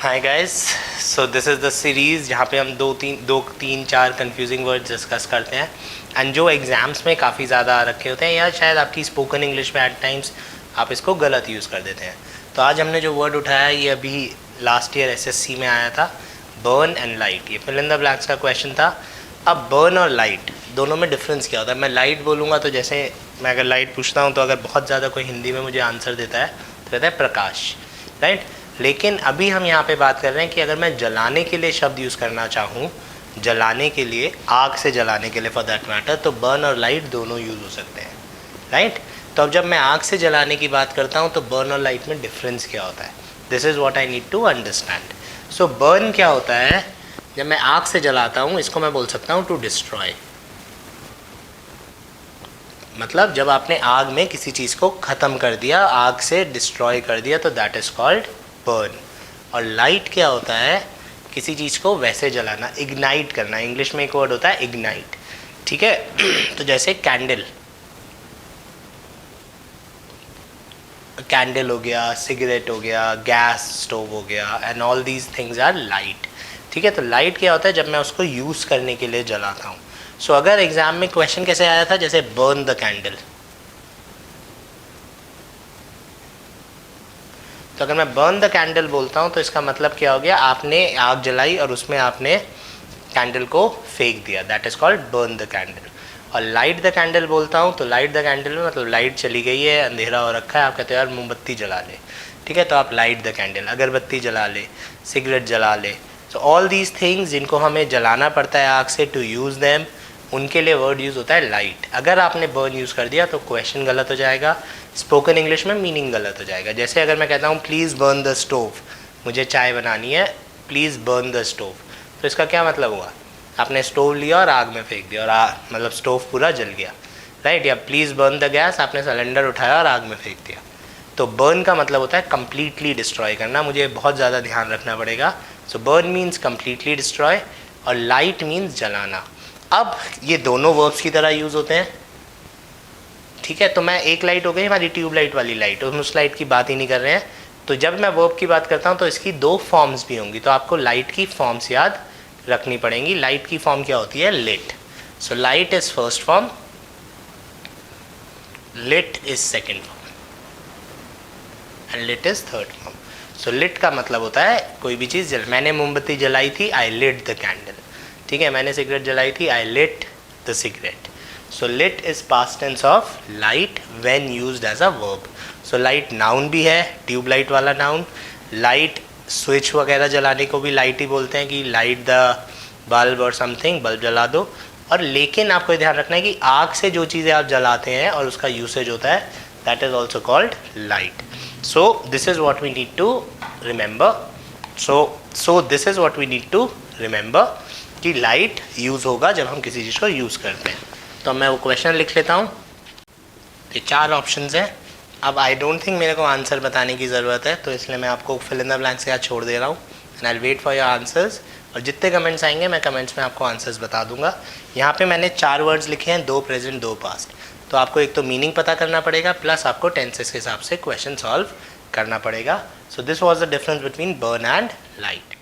Hi guys, so this is the series जहाँ पे हम दो तीन चार कंफ्यूजिंग वर्ड्स डिस्कस करते हैं एंड जो एग्ज़ाम्स में काफ़ी ज़्यादा आ रखे होते हैं या शायद आपकी स्पोकन इंग्लिश में एट टाइम्स आप इसको गलत यूज़ कर देते हैं। तो आज हमने जो वर्ड उठाया ये अभी लास्ट ईयर एसएससी में आया था, बर्न एंड लाइट। ये फिल इन द ब्लैंक्स का क्वेश्चन था। अब बर्न और लाइट दोनों में डिफरेंस क्या होता है? मैं लाइट बोलूँगा तो जैसे मैं अगर लाइट पूछता हूँ तो अगर बहुत ज़्यादा कोई हिंदी में मुझे आंसर देता है तो कहता है प्रकाश, राइट। लेकिन अभी हम यहाँ पे बात कर रहे हैं कि अगर मैं जलाने के लिए शब्द यूज़ करना चाहूँ, जलाने के लिए, आग से जलाने के लिए फॉर दैट मैटर, तो बर्न और लाइट दोनों यूज़ हो सकते हैं, राइट। तो अब जब मैं आग से जलाने की बात करता हूँ तो बर्न और लाइट में डिफरेंस क्या होता है? This is what I need to understand. So burn क्या होता है? जब मैं आग से जलाता हूँ इसको मैं बोल सकता हूँ टू डिस्ट्रॉय, मतलब जब आपने आग में किसी चीज़ को ख़त्म कर दिया, आग से डिस्ट्रॉय कर दिया, तो दैट इज़ कॉल्ड बर्न। और लाइट क्या होता है? किसी चीज़ को वैसे जलाना, इग्नाइट करना। इंग्लिश में एक वर्ड होता है इग्नाइट, ठीक है। तो जैसे कैंडल हो गया, सिगरेट हो गया, गैस स्टोव हो गया, and all these things are light, ठीक है। तो लाइट क्या होता है? जब मैं उसको यूज़ करने के लिए जलाता हूँ। सो अगर एग्जाम में क्वेश्चन कैसे आया था, जैसे बर्न द कैंडल, तो अगर मैं बर्न द कैंडल बोलता हूँ तो इसका मतलब क्या हो गया? आपने आग जलाई और उसमें आपने कैंडल को फेंक दिया, that is called burn the candle. और लाइट द कैंडल बोलता हूँ तो लाइट द कैंडल में मतलब लाइट चली गई है, अंधेरा हो रखा है, आप कहते हो यार मोमबत्ती जला ले, ठीक है, तो आप लाइट द कैंडल, अगरबत्ती जला ले, सिगरेट जला ले। सो ऑल दीज थिंग्स जिनको हमें जलाना पड़ता है आग से टू यूज़ देम, उनके लिए वर्ड यूज़ होता है लाइट। अगर आपने बर्न यूज़ कर दिया तो क्वेश्चन गलत हो जाएगा, स्पोकन इंग्लिश में मीनिंग गलत हो जाएगा। जैसे अगर मैं कहता हूँ प्लीज़ बर्न द स्टोव, मुझे चाय बनानी है, प्लीज़ बर्न द स्टोव, तो इसका क्या मतलब हुआ? आपने स्टोव लिया और आग में फेंक दिया और मतलब स्टोव पूरा जल गया, राइट। या प्लीज़ बर्न द गैस, आपने सिलेंडर उठाया और आग में फेंक दिया। तो बर्न का मतलब होता है कम्प्लीटली डिस्ट्रॉय करना, मुझे बहुत ज़्यादा ध्यान रखना पड़ेगा। सो बर्न मीन्स कम्प्लीटली डिस्ट्रॉय और लाइट मीन्स जलाना। अब ये दोनों वर्ब्स की तरह यूज़ होते हैं, ठीक है। तो मैं एक लाइट हो गई हमारी ट्यूबलाइट वाली लाइट, उस लाइट की बात ही नहीं कर रहे हैं। तो जब मैं वर्ब की बात करता हूँ तो इसकी दो फॉर्म्स भी होंगी, तो आपको लाइट की फॉर्म्स याद रखनी पड़ेंगी। लाइट की फॉर्म क्या होती है? Lit. So light is first form, lit is second form and lit is third form. So lit का मतलब होता है कोई भी चीज़ मैंने मोमबत्ती जलाई थी, आई लिट द कैंडल, ठीक है। मैंने सिगरेट जलाई थी, I lit the cigarette. So lit is past tense of light when used as a verb. So light noun भी है, ट्यूबलाइट वाला नाउन। लाइट स्विच वगैरह जलाने को भी लाइट ही बोलते हैं कि लाइट द बल्ब और समथिंग, बल्ब जला दो। और लेकिन आपको ध्यान रखना है कि आग से जो चीज़ें आप जलाते हैं और उसका यूसेज होता है, that is also called light. So this is what we need to remember. So this is what we need to remember कि लाइट यूज़ होगा जब हम किसी चीज़ को यूज़ करते हैं। तो मैं वो क्वेश्चन लिख लेता हूँ। ये चार ऑप्शंस हैं। अब आई डोंट थिंक मेरे को आंसर बताने की ज़रूरत है, तो इसलिए मैं आपको फिल इन द ब्लैंक्स के साथ छोड़ दे रहा हूँ and I wait for your answers. और जितने कमेंट्स आएंगे मैं कमेंट्स में आपको आंसर्स बता दूंगा। यहाँ पे मैंने 4 वर्ड्स लिखे हैं, 2 प्रेजेंट 2 पास्ट। तो आपको एक तो मीनिंग पता करना पड़ेगा, प्लस आपको टेंसेस के हिसाब से क्वेश्चन सॉल्व करना पड़ेगा। So this was the difference between burn and light.